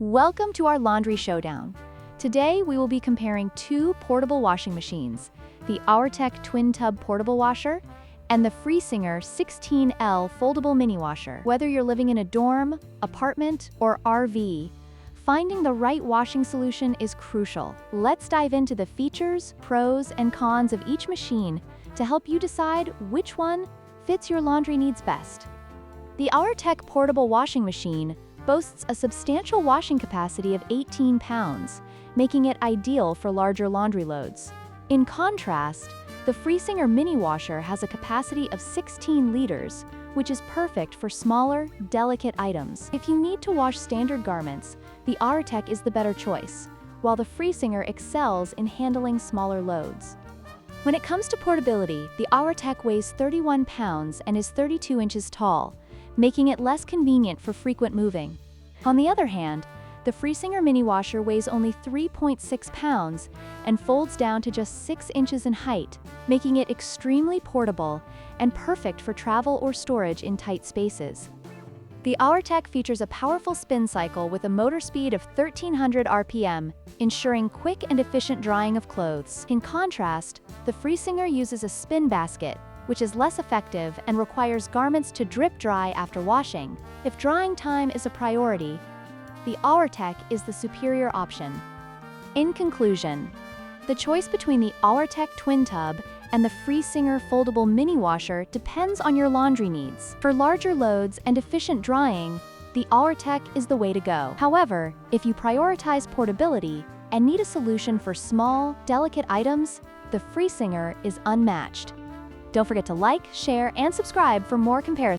Welcome to our laundry showdown. Today we will be comparing two portable washing machines, the Auertech twin tub portable washer and the Friesinger 16L foldable mini washer. Whether you're living in a dorm, apartment, or RV, finding the right washing solution is crucial. Let's dive into the features, pros, and cons of each machine to help you decide which one fits your laundry needs best. The Auertech portable washing machine boasts a substantial washing capacity of 18 pounds, making it ideal for larger laundry loads. In contrast, the Friesinger mini washer has a capacity of 16 liters, which is perfect for smaller, delicate items. If you need to wash standard garments, the Auertech is the better choice, while the Friesinger excels in handling smaller loads. When it comes to portability, the Auertech weighs 31 pounds and is 32 inches tall, making it less convenient for frequent moving. On the other hand, the Friesinger mini washer weighs only 3.6 pounds and folds down to just 6 inches in height, making it extremely portable and perfect for travel or storage in tight spaces. The Auertech features a powerful spin cycle with a motor speed of 1300 RPM, ensuring quick and efficient drying of clothes. In contrast, the Friesinger uses a spin basket, which is less effective and requires garments to drip dry after washing. If drying time is a priority, the Auertech is the superior option. In conclusion, the choice between the Auertech twin tub and the Friesinger foldable mini washer depends on your laundry needs. For larger loads and efficient drying, the Auertech is the way to go. However, if you prioritize portability and need a solution for small, delicate items, the Friesinger is unmatched. Don't forget to like, share, and subscribe for more comparisons.